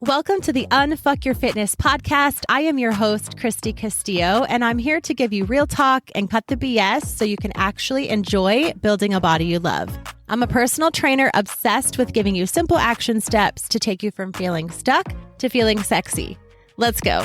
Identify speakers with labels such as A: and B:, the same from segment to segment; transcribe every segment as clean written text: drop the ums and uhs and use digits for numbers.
A: Welcome to the Unfuck Your Fitness podcast. I am your host, Christy Castillo, and I'm here to give you real talk and cut the BS so you can actually enjoy building a body you love. I'm a personal trainer obsessed with giving you simple action steps to take you from feeling stuck to feeling sexy. Let's go.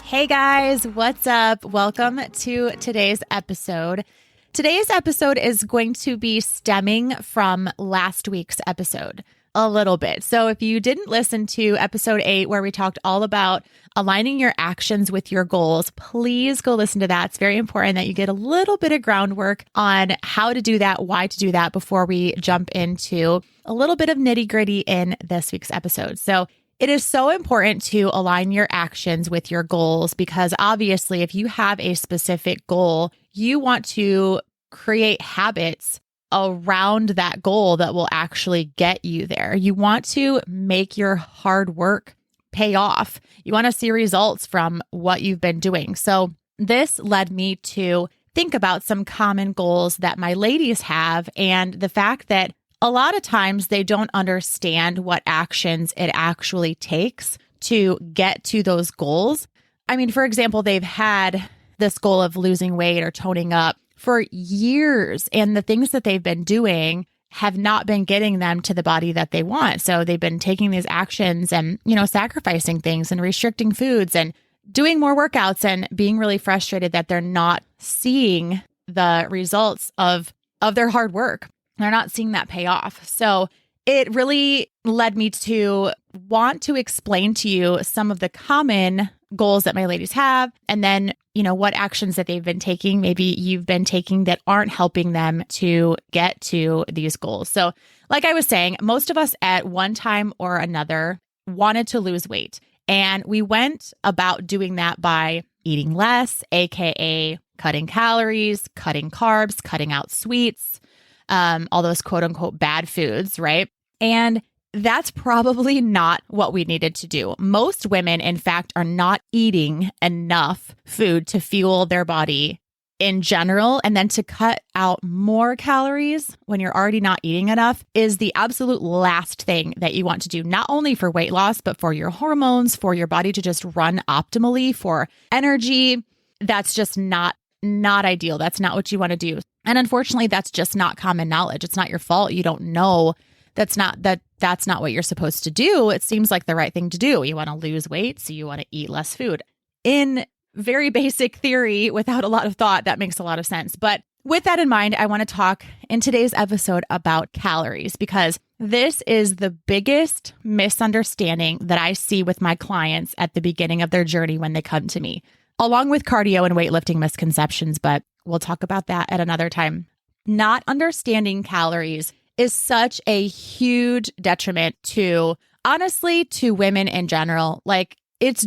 A: Hey guys, what's up? Welcome to today's episode. Today's episode is going to be stemming from last week's episode a little bit. So if you didn't listen to episode 8 where we talked all about aligning your actions with your goals, please go listen to that. It's very important that you get a little bit of groundwork on how to do that, why to do that before we jump into a little bit of nitty-gritty in this week's episode. So it is so important to align your actions with your goals because obviously if you have a specific goal, you want to create habits around that goal that will actually get you there. You want to make your hard work pay off. You want to see results from what you've been doing. So this led me to think about some common goals that my ladies have and the fact that a lot of times they don't understand what actions it actually takes to get to those goals. I mean, for example, they've had this goal of losing weight or toning up for years, and the things that they've been doing have not been getting them to the body that they want. So they've been taking these actions and, sacrificing things and restricting foods and doing more workouts and being really frustrated that they're not seeing the results of their hard work. They're not seeing that pay off. So it really led me to want to explain to you some of the common goals that my ladies have, and then, what actions that they've been taking, maybe you've been taking that aren't helping them to get to these goals. So like I was saying, most of us at one time or another wanted to lose weight. And we went about doing that by eating less, AKA cutting calories, cutting carbs, cutting out sweets, all those quote unquote bad foods, right? And that's probably not what we needed to do. Most women, in fact, are not eating enough food to fuel their body in general. And then to cut out more calories when you're already not eating enough is the absolute last thing that you want to do, not only for weight loss, but for your hormones, for your body to just run optimally, for energy. That's just not ideal. That's not what you want to do. And unfortunately, that's just not common knowledge. It's not your fault. You don't know that's not what you're supposed to do. It seems like the right thing to do. You want to lose weight, so you want to eat less food. In very basic theory, without a lot of thought, that makes a lot of sense. But with that in mind, I want to talk in today's episode about calories because this is the biggest misunderstanding that I see with my clients at the beginning of their journey when they come to me, along with cardio and weightlifting misconceptions, but we'll talk about that at another time. Not understanding calories is such a huge detriment to, honestly, to women in general. Like, it's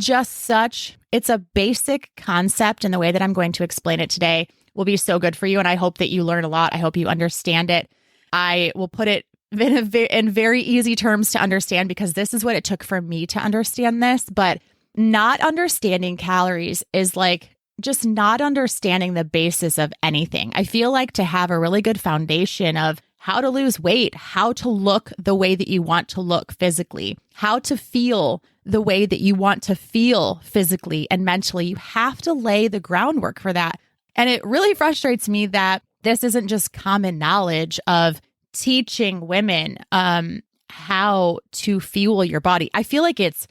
A: a basic concept, and the way that I'm going to explain it today will be so good for you. And I hope that you learn a lot. I hope you understand it. I will put it in very easy terms to understand because this is what it took for me to understand this. But not understanding calories is like just not understanding the basis of anything. I feel like to have a really good foundation of how to lose weight, how to look the way that you want to look physically, how to feel the way that you want to feel physically and mentally, you have to lay the groundwork for that. And it really frustrates me that this isn't just common knowledge of teaching women how to fuel your body. I feel like it's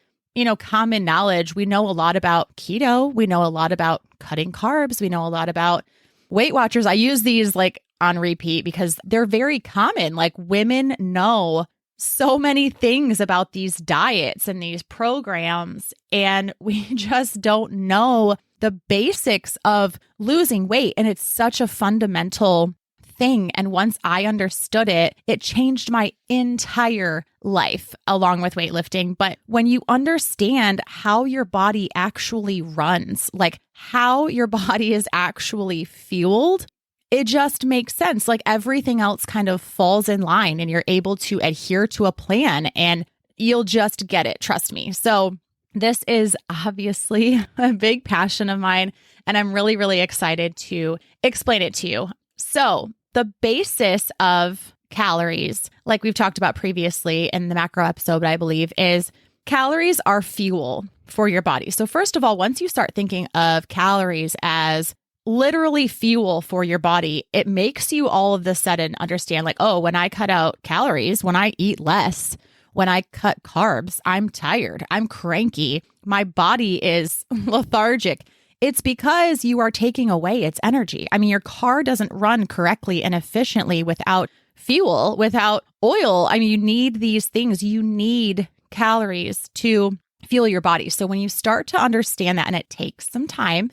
A: common knowledge. We know a lot about keto. We know a lot about cutting carbs. We know a lot about Weight Watchers. I use these like on repeat because they're very common. Like women know so many things about these diets and these programs, and we just don't know the basics of losing weight. And it's such a fundamental thing. And once I understood it, it changed my entire life along with weightlifting. But when you understand how your body actually runs, like how your body is actually fueled, it just makes sense. Like everything else kind of falls in line and you're able to adhere to a plan and you'll just get it. Trust me. So This is obviously a big passion of mine, and I'm really, really excited to explain it to you. So the basis of calories, like we've talked about previously in the macro episode, I believe, is calories are fuel for your body. So first of all, once you start thinking of calories as literally fuel for your body, it makes you all of a sudden understand like, oh, when I cut out calories, when I eat less, when I cut carbs, I'm tired, I'm cranky, my body is lethargic. It's because you are taking away its energy. I mean, your car doesn't run correctly and efficiently without fuel, without oil. I mean, you need these things. You need calories to fuel your body. So when you start to understand that, and it takes some time,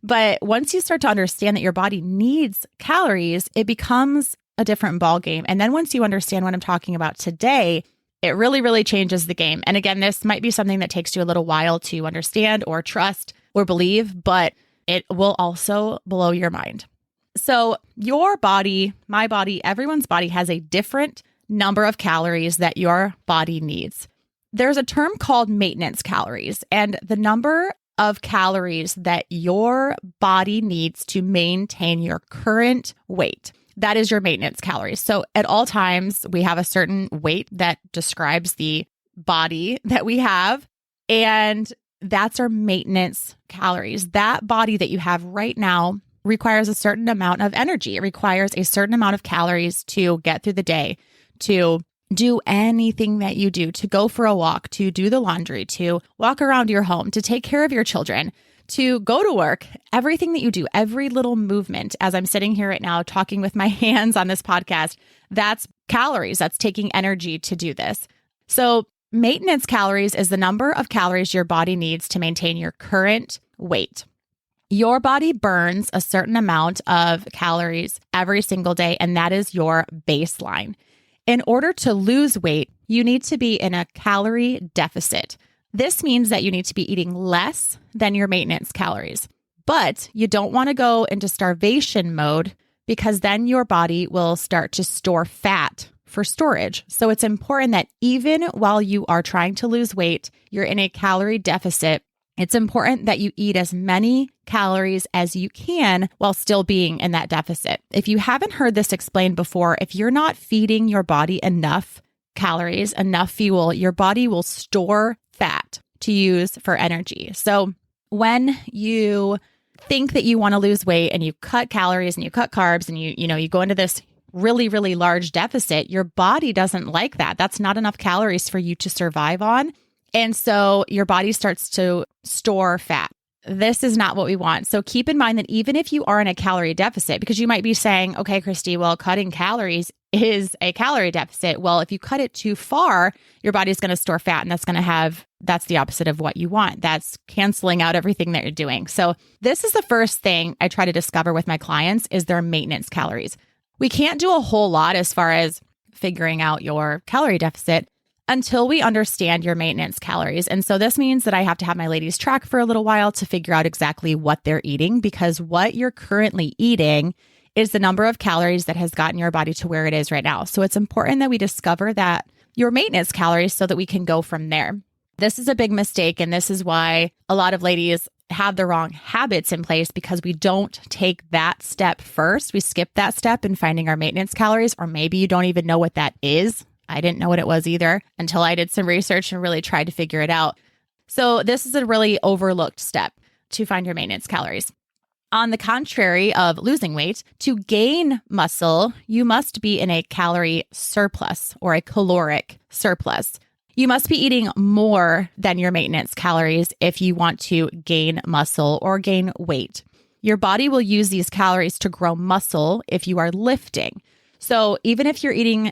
A: but once you start to understand that your body needs calories, it becomes a different ballgame. And then once you understand what I'm talking about today, it really, really changes the game. And again, this might be something that takes you a little while to understand or trust or believe, but it will also blow your mind. So your body, my body, everyone's body has a different number of calories that your body needs. There's a term called maintenance calories, and the number of calories that your body needs to maintain your current weight. That is your maintenance calories. So at all times, we have a certain weight that describes the body that we have, and that's our maintenance calories. That body that you have right now requires a certain amount of energy. It requires a certain amount of calories to get through the day, to do anything that you do, to go for a walk, to do the laundry, to walk around your home, to take care of your children, to go to work. Everything that you do, every little movement, as I'm sitting here right now talking with my hands on this podcast, that's calories. That's taking energy to do this. So maintenance calories is the number of calories your body needs to maintain your current weight. Your body burns a certain amount of calories every single day, and that is your baseline. In order to lose weight, you need to be in a calorie deficit. This means that you need to be eating less than your maintenance calories, but you don't want to go into starvation mode because then your body will start to store fat for storage. So it's important that even while you are trying to lose weight, you're in a calorie deficit. It's important that you eat as many calories as you can while still being in that deficit. If you haven't heard this explained before, if you're not feeding your body enough calories, enough fuel, your body will store fat to use for energy. So when you think that you want to lose weight and you cut calories and you cut carbs and you go into this really, really large deficit, your body doesn't like that. That's not enough calories for you to survive on. And so your body starts to store fat. This is not what we want. So keep in mind that even if you are in a calorie deficit, because you might be saying, okay, Christy, well, cutting calories is a calorie deficit. Well, if you cut it too far, your body's going to store fat, and that's the opposite of what you want. That's canceling out everything that you're doing. So this is the first thing I try to discover with my clients is their maintenance calories. We can't do a whole lot as far as figuring out your calorie deficit until we understand your maintenance calories. And so this means that I have to have my ladies track for a little while to figure out exactly what they're eating, because what you're currently eating is the number of calories that has gotten your body to where it is right now. So it's important that we discover that your maintenance calories so that we can go from there. This is a big mistake, and this is why a lot of ladies have the wrong habits in place, because we don't take that step first. We skip that step in finding our maintenance calories, or maybe you don't even know what that is. I didn't know what it was either until I did some research and really tried to figure it out. So this is a really overlooked step to find your maintenance calories. On the contrary of losing weight, to gain muscle, you must be in a calorie surplus or a caloric surplus. You must be eating more than your maintenance calories if you want to gain muscle or gain weight. Your body will use these calories to grow muscle if you are lifting. So even if you're eating,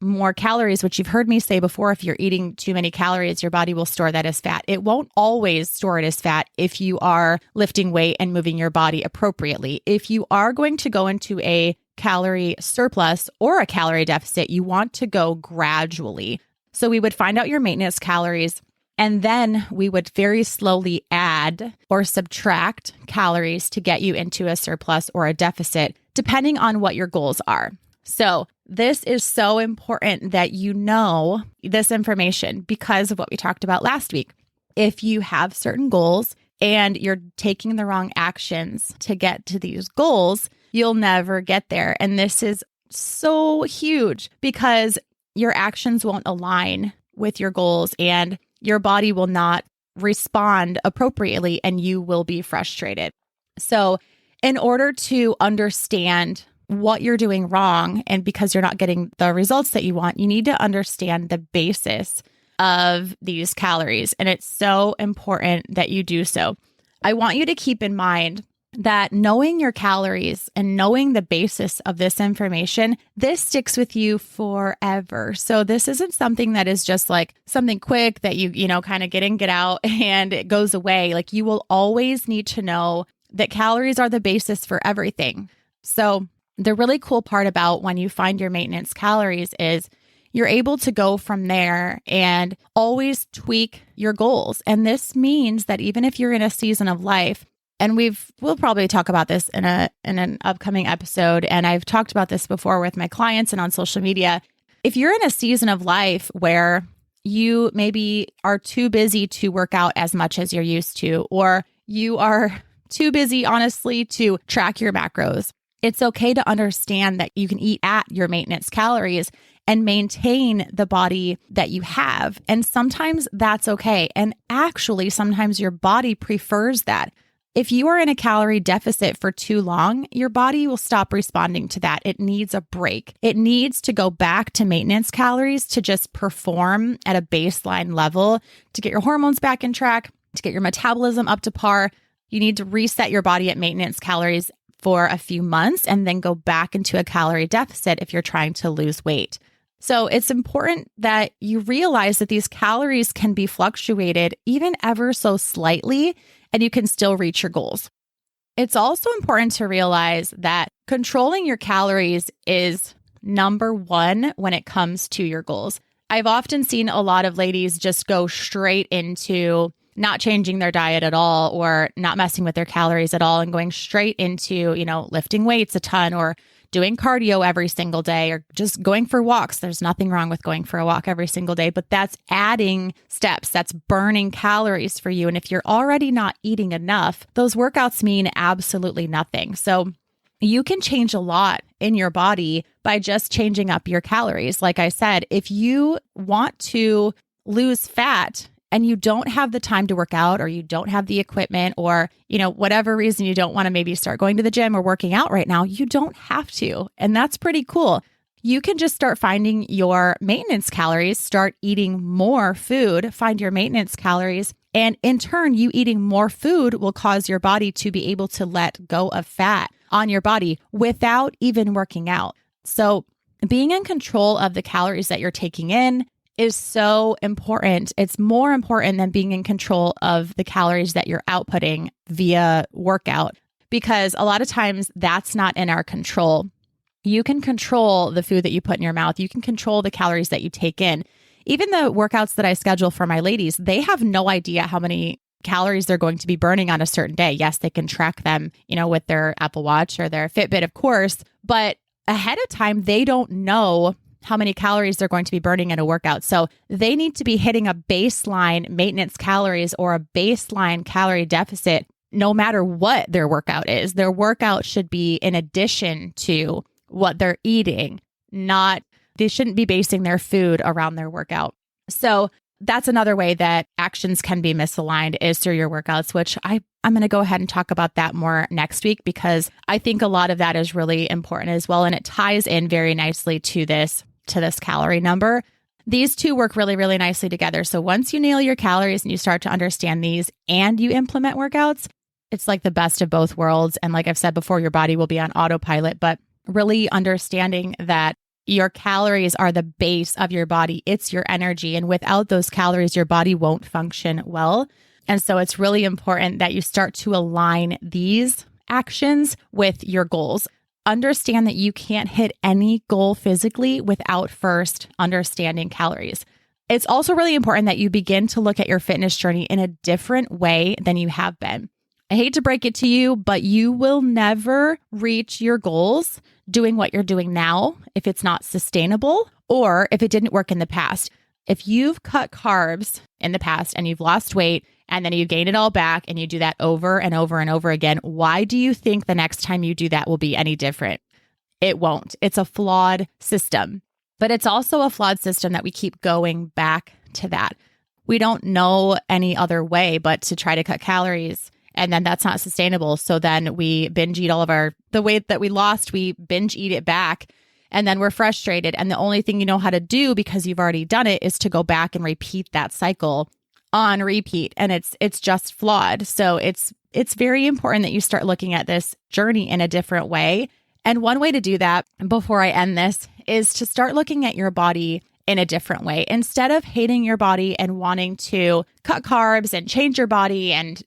A: more calories, which you've heard me say before, if you're eating too many calories, your body will store that as fat. It won't always store it as fat if you are lifting weight and moving your body appropriately. If you are going to go into a calorie surplus or a calorie deficit, you want to go gradually. So we would find out your maintenance calories, and then we would very slowly add or subtract calories to get you into a surplus or a deficit, depending on what your goals are. So this is so important that you know this information because of what we talked about last week. if you have certain goals and you're taking the wrong actions to get to these goals, you'll never get there. And this is so huge because your actions won't align with your goals and your body will not respond appropriately and you will be frustrated. So in order to understand what you're doing wrong, and because you're not getting the results that you want, you need to understand the basis of these calories. And it's so important that you do so. I want you to keep in mind that knowing your calories and knowing the basis of this information, this sticks with you forever. So this isn't something that is just like something quick that you kind of get in, get out, and it goes away. Like you will always need to know that calories are the basis for everything. So the really cool part about when you find your maintenance calories is you're able to go from there and always tweak your goals. And this means that even if you're in a season of life, and we'll probably talk about this in an upcoming episode, and I've talked about this before with my clients and on social media. If you're in a season of life where you maybe are too busy to work out as much as you're used to, or you are too busy, honestly, to track your macros, it's okay to understand that you can eat at your maintenance calories and maintain the body that you have. And sometimes that's okay. And actually, sometimes your body prefers that. If you are in a calorie deficit for too long, your body will stop responding to that. It needs a break. It needs to go back to maintenance calories to just perform at a baseline level, to get your hormones back in track, to get your metabolism up to par. You need to reset your body at maintenance calories for a few months and then go back into a calorie deficit if you're trying to lose weight. So it's important that you realize that these calories can be fluctuated even ever so slightly, and you can still reach your goals. It's also important to realize that controlling your calories is number one when it comes to your goals. I've often seen a lot of ladies just go straight into not changing their diet at all or not messing with their calories at all and going straight into, lifting weights a ton or doing cardio every single day or just going for walks. There's nothing wrong with going for a walk every single day, but that's adding steps. That's burning calories for you. And if you're already not eating enough, those workouts mean absolutely nothing. So you can change a lot in your body by just changing up your calories. Like I said, if you want to lose fat and you don't have the time to work out or you don't have the equipment or, whatever reason you don't want to maybe start going to the gym or working out right now, you don't have to. And that's pretty cool. You can just start finding your maintenance calories, start eating more food, find your maintenance calories. And in turn, you eating more food will cause your body to be able to let go of fat on your body without even working out. So being in control of the calories that you're taking in is so important. It's more important than being in control of the calories that you're outputting via workout, because a lot of times that's not in our control. You can control the food that you put in your mouth. You can control the calories that you take in. Even the workouts that I schedule for my ladies, they have no idea how many calories they're going to be burning on a certain day. Yes, they can track them, with their Apple Watch or their Fitbit, of course, but ahead of time, they don't know how many calories they're going to be burning in a workout. So they need to be hitting a baseline maintenance calories or a baseline calorie deficit no matter what their workout is. Their workout should be in addition to what they're eating, they shouldn't be basing their food around their workout. So that's another way that actions can be misaligned is through your workouts, which I'm going to go ahead and talk about that more next week because I think a lot of that is really important as well. And it ties in very nicely to this calorie number. These two work really, really nicely together. So once you nail your calories and you start to understand these and you implement workouts, it's like the best of both worlds. And like I've said before, your body will be on autopilot, but really understanding that your calories are the base of your body. It's your energy. And without those calories, your body won't function well. And so it's really important that you start to align these actions with your goals. Understand that you can't hit any goal physically without first understanding calories. It's also really important that you begin to look at your fitness journey in a different way than you have been. I hate to break it to you, but you will never reach your goals doing what you're doing now if it's not sustainable or if it didn't work in the past. If you've cut carbs in the past and you've lost weight and then you gain it all back and you do that over and over and over again, why do you think the next time you do that will be any different? It won't. It's a flawed system, but it's also a flawed system that we keep going back to that. We don't know any other way but to try to cut calories. And then that's not sustainable. So then we binge eat the weight that we lost, we binge eat it back. And then we're frustrated. And the only thing you know how to do because you've already done it is to go back and repeat that cycle on repeat. And it's just flawed. So it's very important that you start looking at this journey in a different way. And one way to do that before I end this is to start looking at your body in a different way. Instead of hating your body and wanting to cut carbs and change your body and,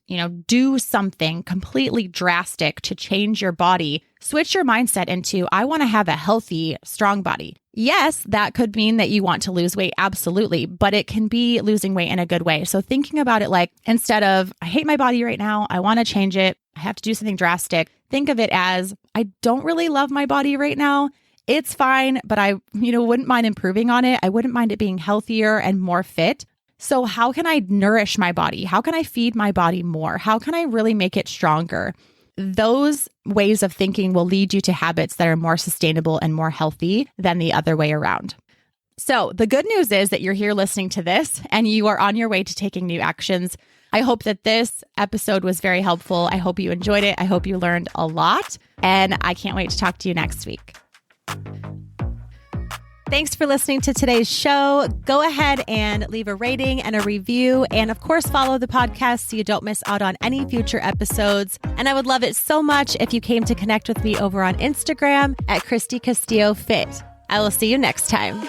A: do something completely drastic to change your body, switch your mindset into, I want to have a healthy, strong body. Yes, that could mean that you want to lose weight. Absolutely. But it can be losing weight in a good way. So thinking about it like, instead of, I hate my body right now, I want to change it, I have to do something drastic. Think of it as, I don't really love my body right now. It's fine, but I, wouldn't mind improving on it. I wouldn't mind it being healthier and more fit. So how can I nourish my body? How can I feed my body more? How can I really make it stronger? Those ways of thinking will lead you to habits that are more sustainable and more healthy than the other way around. So the good news is that you're here listening to this and you are on your way to taking new actions. I hope that this episode was very helpful. I hope you enjoyed it. I hope you learned a lot, and I can't wait to talk to you next week. Thanks for listening to today's show. Go ahead and leave a rating and a review. And of course, follow the podcast so you don't miss out on any future episodes. And I would love it so much if you came to connect with me over on Instagram at Christy Castillo Fit. I will see you next time.